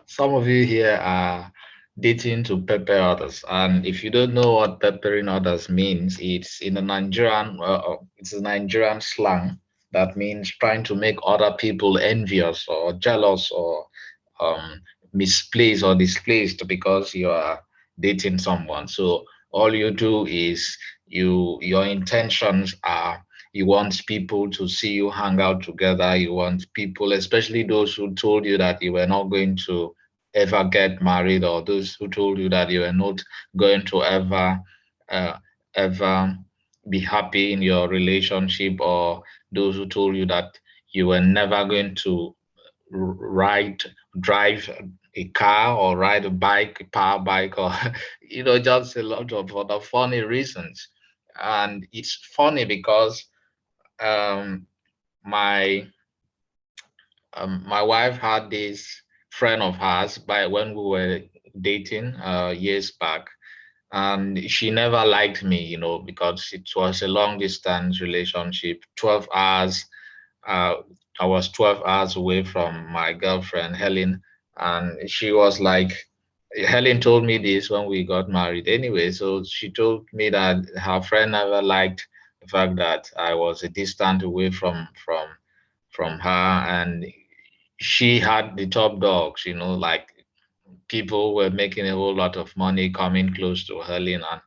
Some of you here are dating to pepper others, and if you don't know what peppering others means, it's a Nigerian slang that means trying to make other people envious or jealous or um, misplaced or displaced because you are dating someone. So all you do is your intentions are you want people to see you hang out together. You want people, especially those who told you that you were not going to ever get married, or those who told you that you were not going to uh, ever be happy in your relationship, or those who told you that you were never going to ride drive a car or ride a bike, a power bike, or just a lot of other funny reasons. And it's funny because um my my wife had this friend of hers by when we were dating years back, and she never liked me, because it was a long distance relationship, 12 hours. uh, I was 12 hours away from my girlfriend Helen, and she was like, Helen told me this when we got married anyway. So she told me that her friend never liked the fact that I was a distant away from her, and she had the top dogs, like people were making a whole lot of money coming close to Helen, and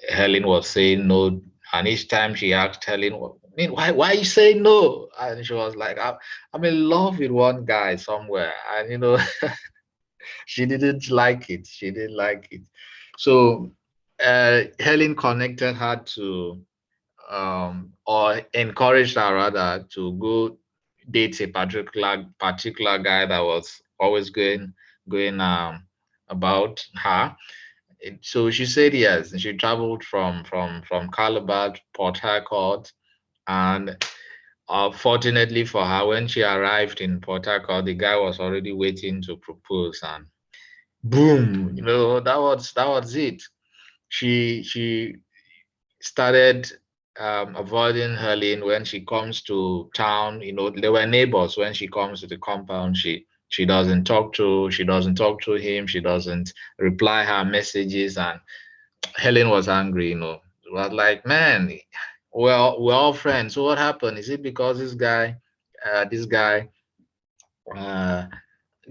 Helen was saying no. And each time she asked Helen, I mean, why you say no? And she was like, I'm in love with one guy somewhere. And, she didn't like it. She didn't like it. So Helen connected her to, or encouraged her rather to go date a particular guy that was always going about her. So she said yes, and she traveled from Calabar to Port Harcourt, and fortunately for her, when she arrived in Port Harcourt, the guy was already waiting to propose, and boom, that was it. She started avoiding Helen when she comes to town. They were neighbors. When she comes to the compound, she doesn't talk to him. She doesn't reply her messages, and Helen was angry. It was like, man, well, we're all friends. So what happened? Is it because this guy uh,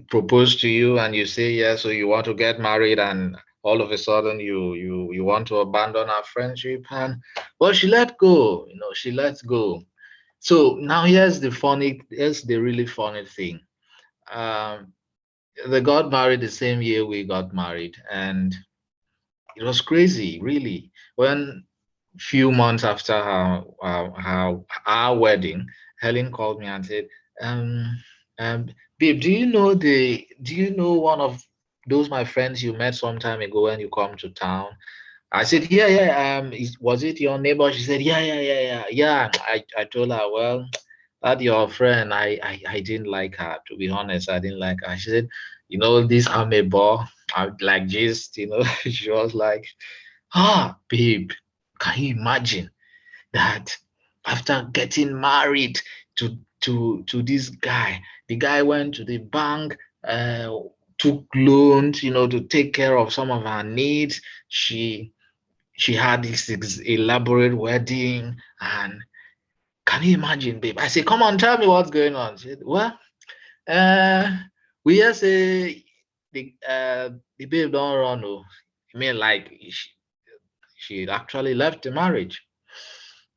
proposed to you and you say yes, so you want to get married, and all of a sudden you want to abandon our friendship? And well, she let go. She let go. So now here's the really funny thing. Um, they got married the same year we got married, and it was crazy, really. When few months after our wedding, Helen called me and said, um, um, "Babe, do you know one of those my friends you met some time ago when you come to town?" I said, "Yeah, yeah. Was it your neighbor?" She said, "Yeah, yeah, yeah, yeah, yeah." I told her, "Well, that your friend, I didn't like her. To be honest, I didn't like her." She said, "This amebo, I like just, She was like, babe, can you imagine that after getting married to this guy, the guy went to the bank, took loans, to take care of some of her needs. She had this elaborate wedding, and can you imagine, babe?" I said, "Come on, tell me what's going on." She said, "Well, uh, we just say the babe don't run. Oh, I mean, like she actually left the marriage.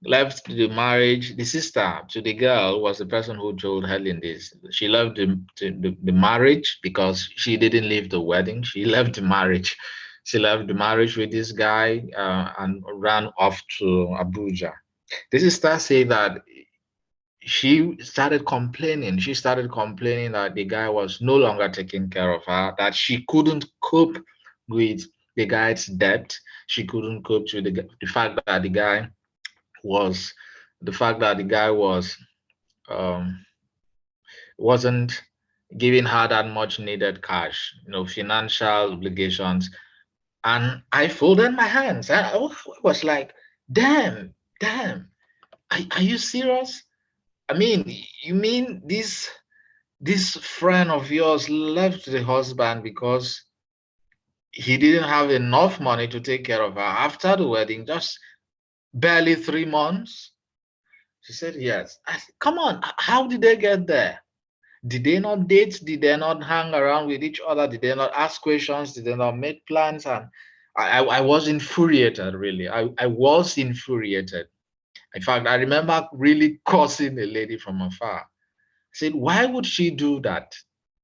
The sister to the girl was the person who told Helen this. She left the marriage because she didn't leave the wedding. She left the marriage. She left the marriage with this guy, and ran off to Abuja. The sister said that she started complaining that the guy was no longer taking care of her, that she couldn't cope with the guy's debt. She couldn't cope with the fact that was the fact that the guy um, wasn't giving her that much needed cash, financial obligations. And I folded my hands. I was like, damn, damn, are you serious? I mean, you mean this friend of yours left the husband because he didn't have enough money to take care of her after the wedding, just barely 3 months. She said, yes. I said, come on, how did they get there? Did they not date? Did they not hang around with each other? Did they not ask questions? Did they not make plans? And I was infuriated, really. I was infuriated. In fact, I remember really cursing a lady from afar. Said, why would she do that?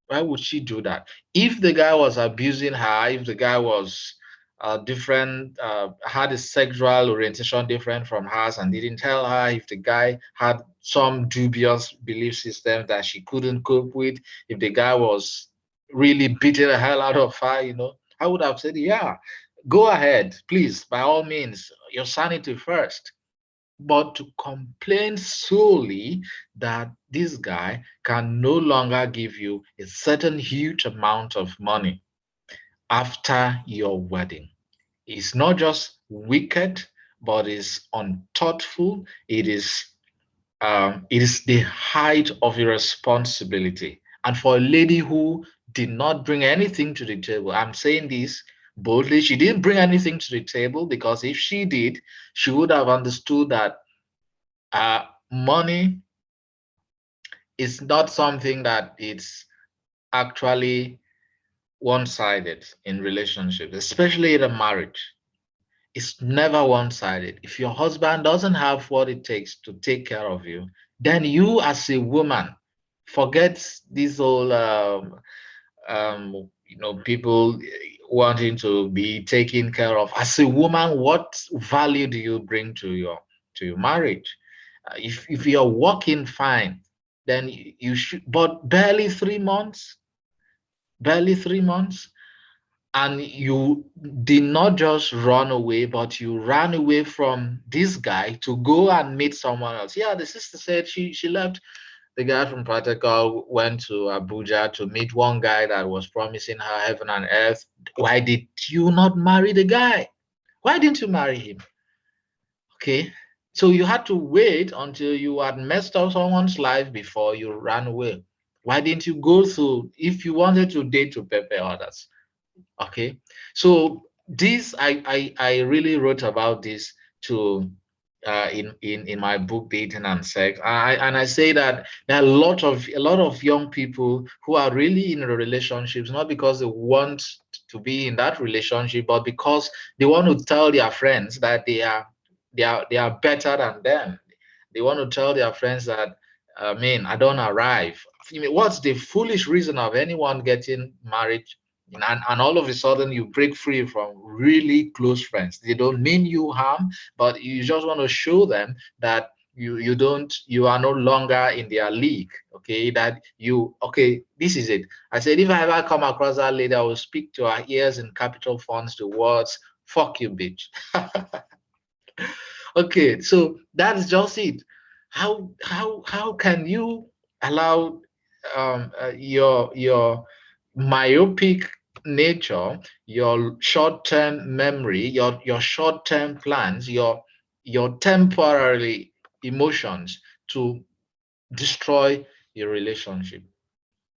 Why would she do that? If the guy was abusing her, if the guy was different, had a sexual orientation different from hers and didn't tell her, if the guy had some dubious belief system that she couldn't cope with, if the guy was really beating the hell out of her, I would have said, yeah, go ahead, please, by all means, your sanity first. But to complain solely that this guy can no longer give you a certain huge amount of money after your wedding is not just wicked, but is unthoughtful. It is the height of irresponsibility. And for a lady who did not bring anything to the table, I'm saying this boldly, she didn't bring anything to the table, because if she did, she would have understood that money is not something that it's actually one-sided in relationships, especially in a marriage. It's never one-sided. If your husband doesn't have what it takes to take care of you, then you as a woman, forget this whole people wanting to be taken care of. As a woman, what value do you bring to your marriage? If you're working fine, then you should. But barely 3 months, and you did not just run away, but you ran away from this guy to go and meet someone else. Yeah, the sister said she left the guy from Protocol, went to Abuja to meet one guy that was promising her heaven and earth. Why did you not marry the guy? Why didn't you marry him? Okay. So you had to wait until you had messed up someone's life before you ran away. Why didn't you go through, if you wanted to date, to prepare others? Okay. So this, I really wrote about this to in my book, Dating and Sex. And I say that there are a lot of young people who are really in relationships not because they want to be in that relationship, but because they want to tell their friends that they are better than them. They want to tell their friends that, I mean, I don't arrive. I mean, what's the foolish reason of anyone getting married, and all of a sudden you break free from really close friends? They don't mean you harm, but you just want to show them that you are no longer in their league. Okay, that you okay, this is it. I said, if I ever come across that lady, I will speak to her ears in capital fonts the words, fuck you, bitch. Okay, so that's just it. How can you allow your myopic nature, your short-term memory, your short-term plans, your temporary emotions to destroy your relationship?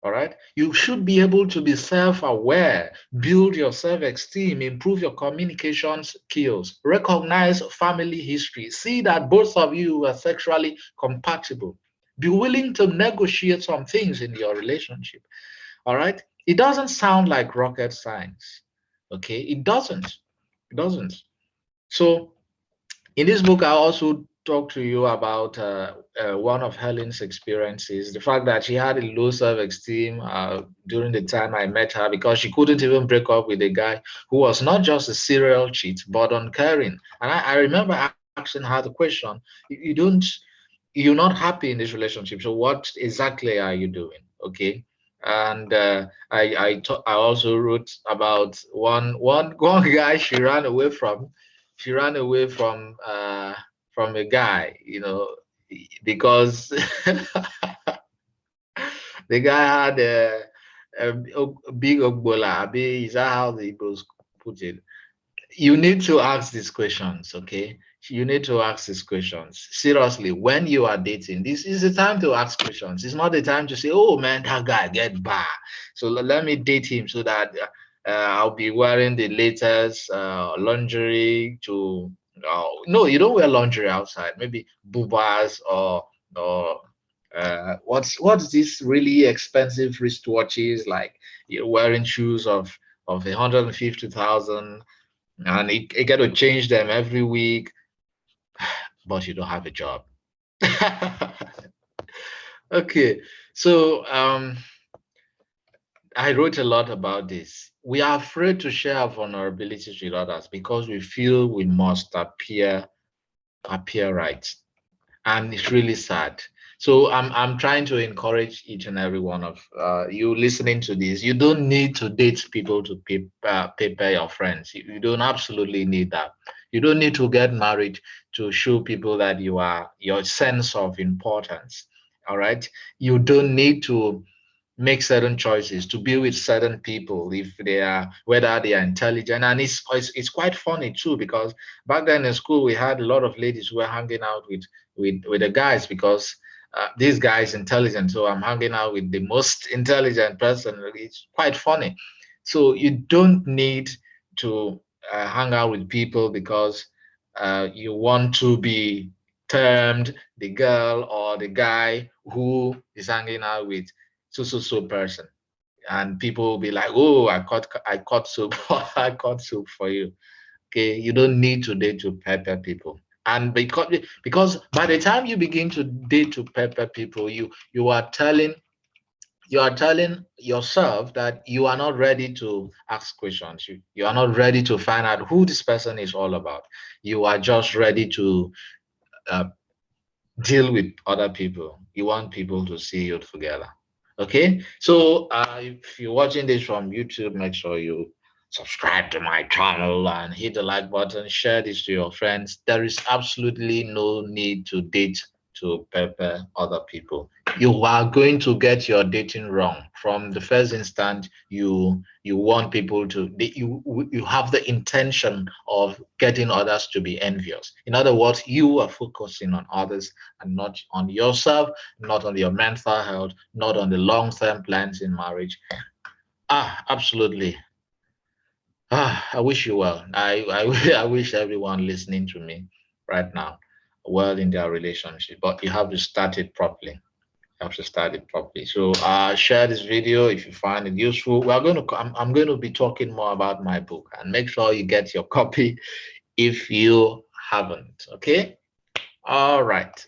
All right. You should be able to be self aware, build your self esteem, improve your communication skills, recognize family history, see that both of you are sexually compatible, be willing to negotiate some things in your relationship. All right. It doesn't sound like rocket science. Okay. It doesn't. It doesn't. So, in this book, I also talk to you about one of Helen's experiences, the fact that she had a low self-esteem during the time I met her, because she couldn't even break up with a guy who was not just a serial cheat, but uncaring. And I remember asking her the question, you're not happy in this relationship, so what exactly are you doing? Okay. And I also wrote about one guy she ran away from a guy, because the guy had a big ogbola. Abi, is that how the Igbos put it? You need to ask these questions, okay? You need to ask these questions. Seriously, when you are dating, this is the time to ask questions. It's not the time to say, oh man, that guy get bar. So let me date him so that I'll be wearing the latest lingerie to. No, you don't wear lingerie outside. Maybe bubas or what's this really expensive wristwatches, like you're wearing shoes of 150,000, and it got to change them every week, but you don't have a job. Okay, so I wrote a lot about this. We are afraid to share our vulnerabilities with others because we feel we must appear right, and it's really sad. So I'm trying to encourage each and every one of you listening to this. You don't need to date people to pay your friends. You don't absolutely need that. You don't need to get married to show people that you are your sense of importance. All right. You don't need to make certain choices to be with certain people if they are whether they are intelligent, and it's quite funny too, because back then in school we had a lot of ladies who were hanging out with the guys because this guy is intelligent, so I'm hanging out with the most intelligent person. It's quite funny. So you don't need to hang out with people because you want to be termed the girl or the guy who is hanging out with so person, and people will be like, oh, I caught soup. I caught soup for you. Okay, you don't need to date to pepper people. And because by the time you begin to date to pepper people, you are telling yourself that you are not ready to ask questions. You are not ready to find out who this person is all about. You are just ready to uh, deal with other people. You want people to see you together. Okay, so if you're watching this from YouTube, make sure you subscribe to my channel and hit the like button. Share this to your friends. There is absolutely no need to date to pepper other people. You are going to get your dating wrong from the first instant. You want people to you have the intention of getting others to be envious. In other words, you are focusing on others and not on yourself, not on your mental health, not on the long-term plans in marriage. Absolutely. I wish you well. I wish everyone listening to me right now well in their relationship, but you have to start it properly. You have to start it properly. So share this video if you find it useful. I'm going to be talking more about my book, and make sure you get your copy if you haven't. Okay. All right.